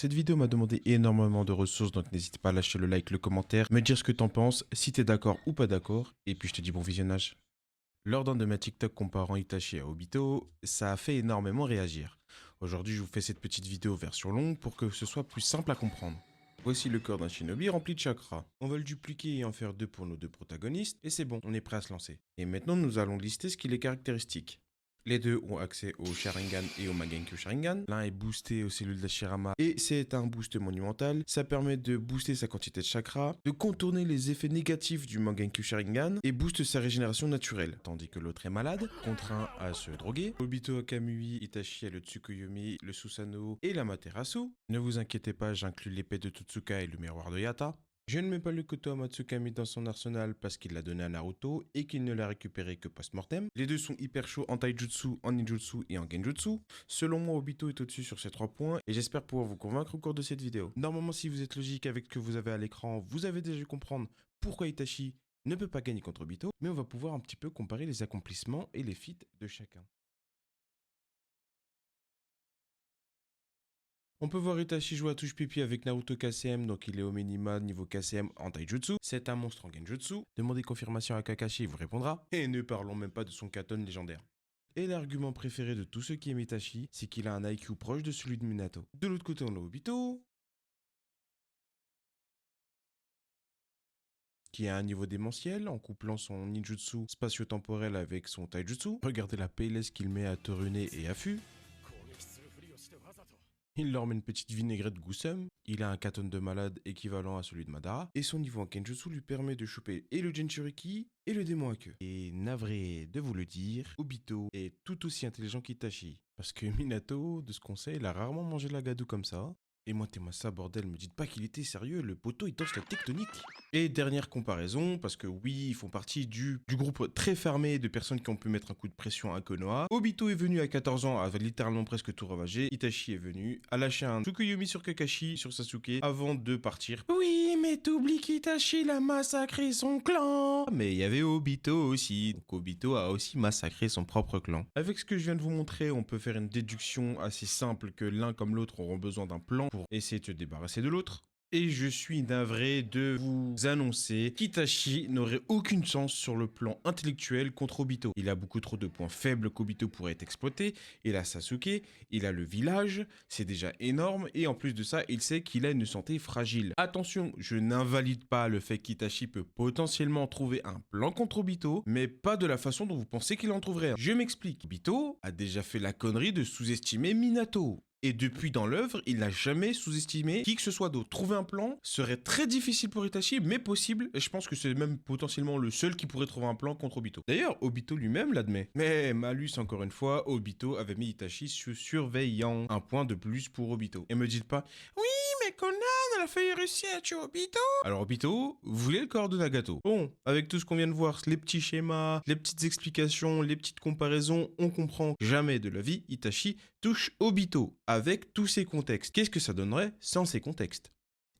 Cette vidéo m'a demandé énormément de ressources, donc n'hésite pas à lâcher le like, le commentaire, me dire ce que t'en penses, si t'es d'accord ou pas d'accord, et puis je te dis bon visionnage. Lors d'un de mes TikTok comparant Itachi à Obito, ça a fait énormément réagir. Aujourd'hui, je vous fais cette petite vidéo version longue pour que ce soit plus simple à comprendre. Voici le corps d'un shinobi rempli de chakras. On va le dupliquer et en faire deux pour nos deux protagonistes, et c'est bon, on est prêt à se lancer. Et maintenant, nous allons lister ce qui les caractéristique. Les deux ont accès au Sharingan et au Mangekyou Sharingan. L'un est boosté aux cellules d'Hashirama et c'est un boost monumental. Ça permet de booster sa quantité de chakra, de contourner les effets négatifs du Mangekyou Sharingan et booste sa régénération naturelle. Tandis que l'autre est malade, contraint à se droguer. Obito a Kamui, Itachi a le Tsukuyomi, le Susanoo et l'Amaterasu. Ne vous inquiétez pas, j'inclus l'épée de Totsuka et le miroir de Yata. Je ne mets pas le Koto Amatsukami dans son arsenal parce qu'il l'a donné à Naruto et qu'il ne l'a récupéré que post-mortem. Les deux sont hyper chauds en taijutsu, en ninjutsu et en genjutsu. Selon moi, Obito est au-dessus sur ces 3 points et j'espère pouvoir vous convaincre au cours de cette vidéo. Normalement, si vous êtes logique avec ce que vous avez à l'écran, vous avez déjà comprendre pourquoi Itachi ne peut pas gagner contre Obito, mais on va pouvoir un petit peu comparer les accomplissements et les feats de chacun. On peut voir Itachi jouer à touche pipi avec Naruto KCM, donc il est au minima niveau KCM en taijutsu. C'est un monstre en genjutsu. Demandez confirmation à Kakashi, il vous répondra. Et ne parlons même pas de son Katon légendaire. Et l'argument préféré de tous ceux qui aiment Itachi, c'est qu'il a un IQ proche de celui de Minato. De l'autre côté, on a Obito, qui a un niveau démentiel en couplant son ninjutsu spatio-temporel avec son taijutsu. Regardez la PLS qu'il met à Torune et à Fu. Il leur met une petite vinaigrette Gusum, il a un katon de malade équivalent à celui de Madara, et son niveau en Kenjutsu lui permet de choper et le Jinchuriki et le démon à queue. Et navré de vous le dire, Obito est tout aussi intelligent qu'Itachi. Parce que Minato, de ce qu'on sait, il a rarement mangé la gadou comme ça. Et moi, t'es ça, bordel, me dites pas qu'il était sérieux, le poteau il torche la tectonique. Et dernière comparaison, parce que oui, ils font partie du groupe très fermé de personnes qui ont pu mettre un coup de pression à Konoha. Obito est venu à 14 ans, avait littéralement presque tout ravagé. Itachi est venu, a lâché un Tsukuyomi sur Kakashi, sur Sasuke, avant de partir. Oui, mais t'oublies qu'Itachi il a massacré son clan. Mais il y avait Obito aussi, donc Obito a aussi massacré son propre clan. Avec ce que je viens de vous montrer, on peut faire une déduction assez simple que l'un comme l'autre auront besoin d'un plan pour essayer de se débarrasser de l'autre. Et je suis navré de vous annoncer qu'Itachi n'aurait aucune chance sur le plan intellectuel contre Obito. Il a beaucoup trop de points faibles qu'Obito pourrait exploiter. Il a Sasuke, il a le village, c'est déjà énorme. Et en plus de ça, il sait qu'il a une santé fragile. Attention, je n'invalide pas le fait qu'Itachi peut potentiellement trouver un plan contre Obito, mais pas de la façon dont vous pensez qu'il en trouverait un. Je m'explique. Obito a déjà fait la connerie de sous-estimer Minato. Et depuis dans l'œuvre, il n'a jamais sous-estimé qui que ce soit d'autre. Trouver un plan serait très difficile pour Itachi, mais possible. Et je pense que c'est même potentiellement le seul qui pourrait trouver un plan contre Obito. D'ailleurs, Obito lui-même l'admet. Mais malus encore une fois, Obito avait mis Itachi sous surveillant. Un point de plus pour Obito. Et me dites pas, oui, mais Conan, elle a failli réussir à tuer Obito. Alors Obito, vous voulez le corps de Nagato? Bon, avec tout ce qu'on vient de voir, les petits schémas, les petites explications, les petites comparaisons, on comprend que jamais de la vie, Itachi touche Obito avec tous ces contextes. Qu'est-ce que ça donnerait sans ces contextes?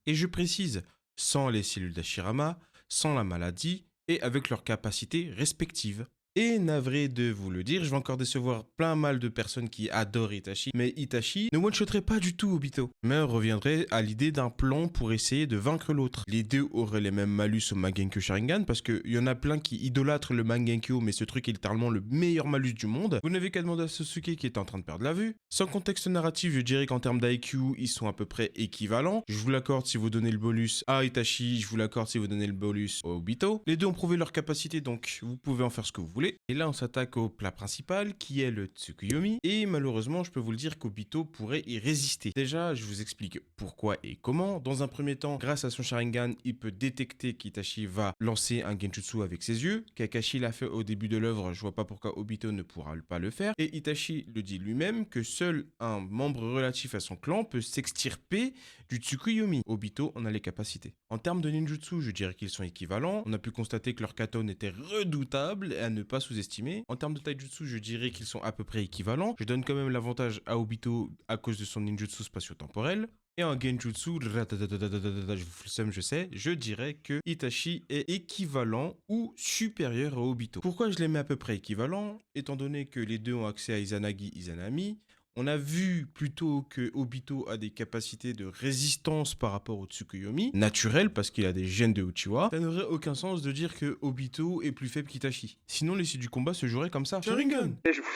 Et je précise, sans les cellules d'Hashirama, sans la maladie et avec leurs capacités respectives. Et navré de vous le dire, je vais encore décevoir plein mal de personnes qui adorent Itachi, mais Itachi ne one-shotterait pas du tout Obito, mais reviendrait à l'idée d'un plan pour essayer de vaincre l'autre. Les deux auraient les mêmes malus au Mangekyou Sharingan, parce qu'il y en a plein qui idolâtrent le Mangekyou, mais ce truc est littéralement le meilleur malus du monde. Vous n'avez qu'à demander à Sasuke qui est en train de perdre la vue. Sans contexte narratif, je dirais qu'en termes d'IQ, ils sont à peu près équivalents. Je vous l'accorde si vous donnez le bonus à Itachi, je vous l'accorde si vous donnez le bonus au Obito. Les deux ont prouvé leur capacité, donc vous pouvez en faire ce que vous voulez. Et là, on s'attaque au plat principal, qui est le Tsukuyomi. Et malheureusement, je peux vous le dire qu'Obito pourrait y résister. Déjà, je vous explique pourquoi et comment. Dans un premier temps, grâce à son Sharingan, il peut détecter qu'Itachi va lancer un Genjutsu avec ses yeux. Kakashi l'a fait au début de l'œuvre, je vois pas pourquoi Obito ne pourra pas le faire. Et Itachi le dit lui-même que seul un membre relatif à son clan peut s'extirper du Tsukuyomi. Obito en a les capacités. En termes de ninjutsu, je dirais qu'ils sont équivalents. On a pu constater que leur katon était redoutable et à ne pas sous-estimer. En termes de taijutsu, je dirais qu'ils sont à peu près équivalents. Je donne quand même l'avantage à Obito à cause de son ninjutsu spatio-temporel. Et en genjutsu, je vous somme, je sais, je dirais que Itachi est équivalent ou supérieur à Obito. Pourquoi je les mets à peu près équivalents? Étant donné que les deux ont accès à Izanagi, Izanami, On a vu plutôt que Obito a des capacités de résistance par rapport au Tsukuyomi, naturel parce qu'il a des gènes de Uchiwa. Ça n'aurait aucun sens de dire que Obito est plus faible qu'Itachi. Sinon, l'issue du combat se jouerait comme ça. Sharingan. Et je vous...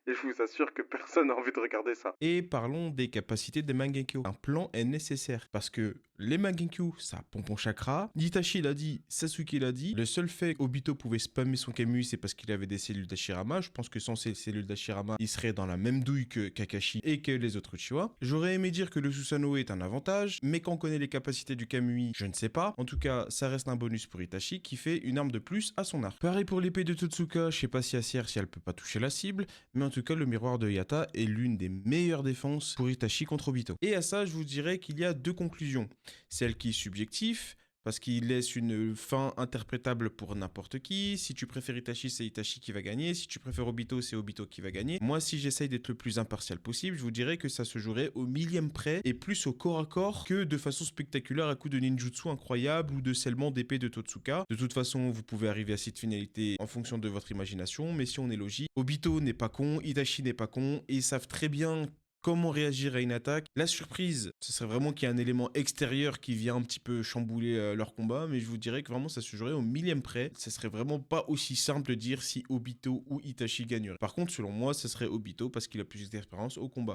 Et je vous assure que personne n'a envie de regarder ça. Et parlons des capacités des Mangekyou. Un plan est nécessaire parce que les Mangekyou, ça pompe en chakra. Itachi l'a dit, Sasuke l'a dit. Le seul fait qu'Obito pouvait spammer son Kamui, c'est parce qu'il avait des cellules d'Hashirama. Je pense que sans ces cellules d'Hashirama, il serait dans la même douille que Kakashi et que les autres Uchiwa. J'aurais aimé dire que le Susanoo est un avantage, mais quand on connaît les capacités du Kamui, je ne sais pas. En tout cas, ça reste un bonus pour Itachi qui fait une arme de plus à son arc. Pareil pour l'épée de Totsuka, je sais pas si elle sert si elle peut pas toucher la cible, mais en tout cas, le miroir de Yata est l'une des meilleures défenses pour Itachi contre Obito. Et à ça, je vous dirais qu'il y a deux conclusions. Celle qui est subjective, parce qu'il laisse une fin interprétable pour n'importe qui. Si tu préfères Itachi, c'est Itachi qui va gagner. Si tu préfères Obito, c'est Obito qui va gagner. Moi, si j'essaye d'être le plus impartial possible, je vous dirais que ça se jouerait au millième près et plus au corps à corps que de façon spectaculaire à coup de ninjutsu incroyable ou de scellement d'épée de Totsuka. De toute façon, vous pouvez arriver à cette finalité en fonction de votre imagination, mais si on est logique, Obito n'est pas con, Itachi n'est pas con, et ils savent très bien comment réagir à une attaque. La surprise, ce serait vraiment qu'il y ait un élément extérieur qui vient un petit peu chambouler leur combat, mais je vous dirais que vraiment ça se jouerait au millième près. Ce serait vraiment pas aussi simple de dire si Obito ou Itachi gagnerait. Par contre, selon moi, ce serait Obito parce qu'il a plus d'expérience au combat.